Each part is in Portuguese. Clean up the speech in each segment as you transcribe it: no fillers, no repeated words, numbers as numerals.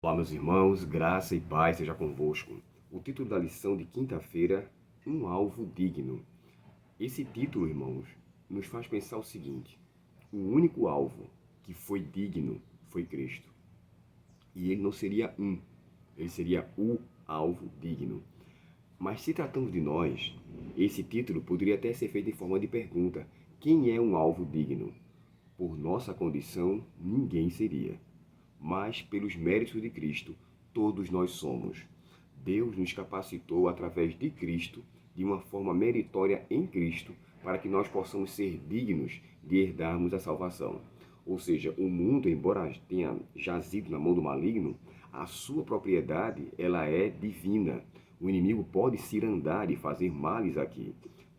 Olá, meus irmãos, graça e paz seja convosco. O título da lição de quinta-feira, um alvo digno. Esse título, irmãos, nos faz pensar o seguinte: o único alvo que foi digno foi Cristo. E ele não seria ele seria o alvo digno. Mas se tratando de nós, esse título poderia até ser feito em forma de pergunta: quem é um alvo digno? Por nossa condição, ninguém seria. Mas pelos méritos de Cristo, todos nós somos. Deus nos capacitou através de Cristo, de uma forma meritória em Cristo, para que nós possamos ser dignos de herdarmos a salvação. Ou seja, o mundo, embora tenha jazido na mão do maligno, a sua propriedade ela é divina. O inimigo pode cirandar e fazer males aqui.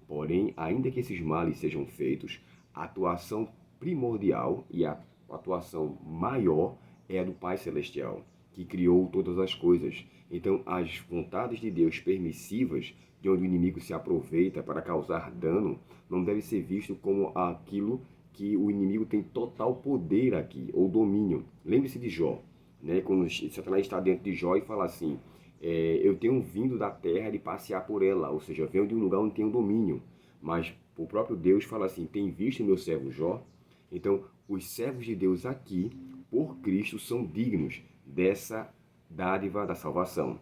Porém, ainda que esses males sejam feitos, a atuação primordial e a atuação maior é a do Pai Celestial, que criou todas as coisas. Então, as vontades de Deus permissivas, de onde o inimigo se aproveita para causar dano, não deve ser visto como aquilo que o inimigo tem total poder aqui, ou domínio. Lembre-se de Jó, né? Quando Satanás está dentro de Jó e fala assim, eu tenho vindo da terra de passear por ela, ou seja, venho de um lugar onde tenho domínio. Mas o próprio Deus fala assim, tem visto meu servo Jó? Então, os servos de Deus aqui, por Cristo, são dignos dessa dádiva da salvação.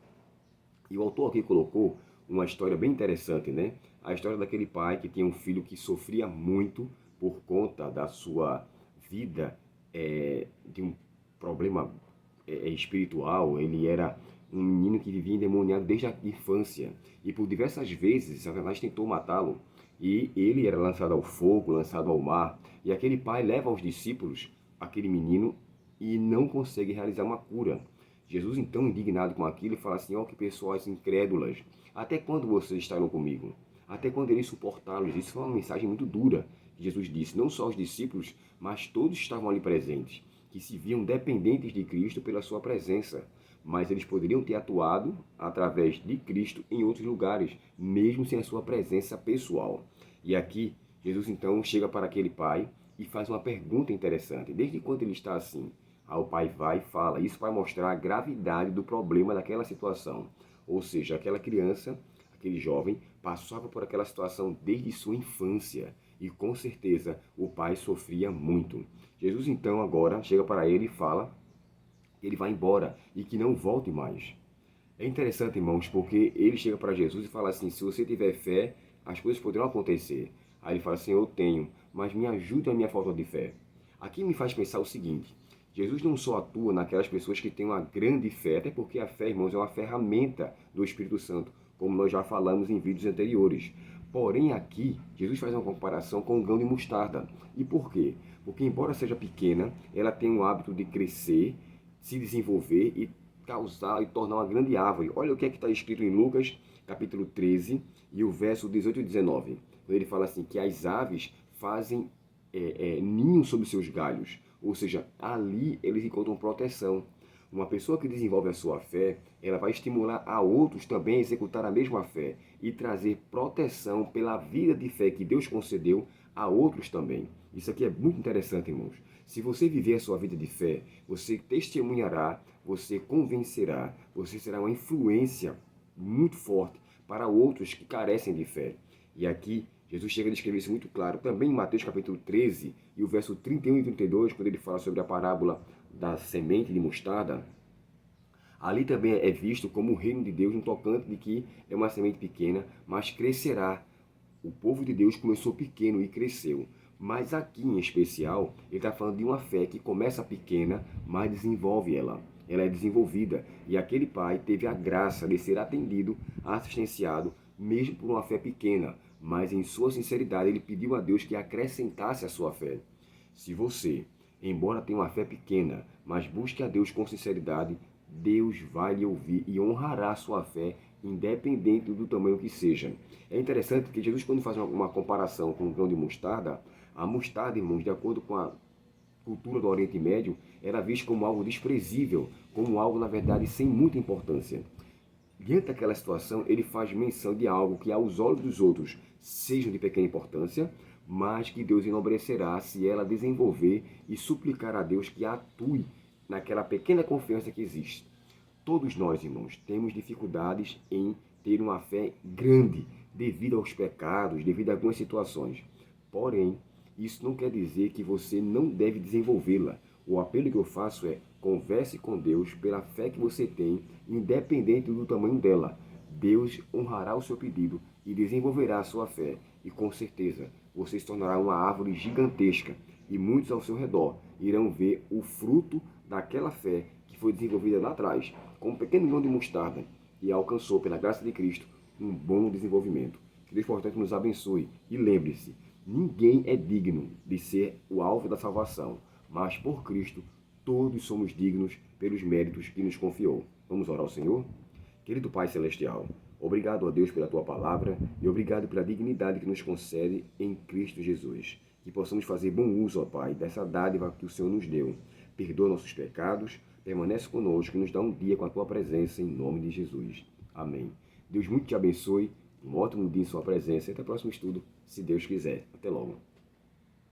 E o autor aqui colocou uma história bem interessante, né? A história daquele pai que tinha um filho que sofria muito por conta da sua vida de um problema espiritual. Ele era um menino que vivia endemoniado desde a infância. E por diversas vezes, Satanás tentou matá-lo. E ele era lançado ao fogo, lançado ao mar. E aquele pai leva aos discípulos aquele menino e não consegue realizar uma cura. Jesus, então, indignado com aquilo, fala assim, ó, que pessoas incrédulas, até quando vocês estarão comigo? Até quando irei suportá-los? Isso foi uma mensagem muito dura que Jesus disse, não só aos discípulos, mas todos estavam ali presentes, que se viam dependentes de Cristo pela sua presença. Mas eles poderiam ter atuado através de Cristo em outros lugares, mesmo sem a sua presença pessoal. E aqui, Jesus então chega para aquele pai e faz uma pergunta interessante. Desde quando ele está assim? Aí o pai vai e fala. Isso vai mostrar a gravidade do problema daquela situação. Ou seja, aquela criança, aquele jovem, passava por aquela situação desde sua infância. E com certeza o pai sofria muito. Jesus então agora chega para ele e fala que ele vai embora e que não volte mais. É interessante, irmãos, porque ele chega para Jesus e fala assim, se você tiver fé, as coisas poderão acontecer. Aí ele fala assim, eu tenho, mas me ajuda a minha falta de fé. Aqui me faz pensar o seguinte, Jesus não só atua naquelas pessoas que têm uma grande fé, até porque a fé, irmãos, é uma ferramenta do Espírito Santo, como nós já falamos em vídeos anteriores. Porém, aqui, Jesus faz uma comparação com um grão de mostarda. E por quê? Porque, embora seja pequena, ela tem o hábito de crescer, se desenvolver e causar e tornar uma grande árvore. Olha o que é que está escrito em Lucas, capítulo 13, e o verso 18 e 19. Quando ele fala assim, que as aves fazem ninho sobre seus galhos. Ou seja, ali eles encontram proteção. Uma pessoa que desenvolve a sua fé, ela vai estimular a outros também a executar a mesma fé e trazer proteção pela vida de fé que Deus concedeu a outros também. Isso aqui é muito interessante, irmãos. Se você viver a sua vida de fé, você testemunhará, você convencerá, você será uma influência muito forte para outros que carecem de fé. E aqui Jesus chega a descrever isso muito claro. Também em Mateus capítulo 13 e o verso 31 e 32, quando ele fala sobre a parábola da semente de mostarda, ali também é visto como o reino de Deus no tocante de que é uma semente pequena, mas crescerá. O povo de Deus começou pequeno e cresceu. Mas aqui em especial, ele está falando de uma fé que começa pequena, mas desenvolve ela. Ela é desenvolvida. E aquele pai teve a graça de ser atendido, assistenciado, mesmo por uma fé pequena. Mas em sua sinceridade, ele pediu a Deus que acrescentasse a sua fé. Se você, embora tenha uma fé pequena, mas busque a Deus com sinceridade, Deus vai lhe ouvir e honrará a sua fé, independente do tamanho que seja. É interessante que Jesus, quando faz uma comparação com o grão de mostarda, a mostarda, irmãos, de acordo com a cultura do Oriente Médio, era vista como algo desprezível, como algo, na verdade, sem muita importância. Diante daquela situação, ele faz menção de algo que aos olhos dos outros sejam de pequena importância, mas que Deus enobrecerá se ela desenvolver e suplicar a Deus que atue naquela pequena confiança que existe. Todos nós, irmãos, temos dificuldades em ter uma fé grande devido aos pecados, devido a algumas situações. Porém, isso não quer dizer que você não deve desenvolvê-la. O apelo que eu faço é: converse com Deus pela fé que você tem, independente do tamanho dela. Deus honrará o seu pedido e desenvolverá a sua fé. E com certeza, você se tornará uma árvore gigantesca e muitos ao seu redor irão ver o fruto daquela fé que foi desenvolvida lá atrás, com um pequeno grão de mostarda, e alcançou, pela graça de Cristo, um bom desenvolvimento. Que Deus, portanto, nos abençoe. E lembre-se, ninguém é digno de ser o alvo da salvação, mas por Cristo todos somos dignos pelos méritos que nos confiou. Vamos orar ao Senhor? Querido Pai Celestial, obrigado a Deus pela Tua palavra e obrigado pela dignidade que nos concede em Cristo Jesus. Que possamos fazer bom uso, ó Pai, dessa dádiva que o Senhor nos deu. Perdoa nossos pecados, permanece conosco e nos dá um dia com a Tua presença, em nome de Jesus. Amém. Deus muito te abençoe, um ótimo dia em Sua presença e até o próximo estudo, se Deus quiser. Até logo.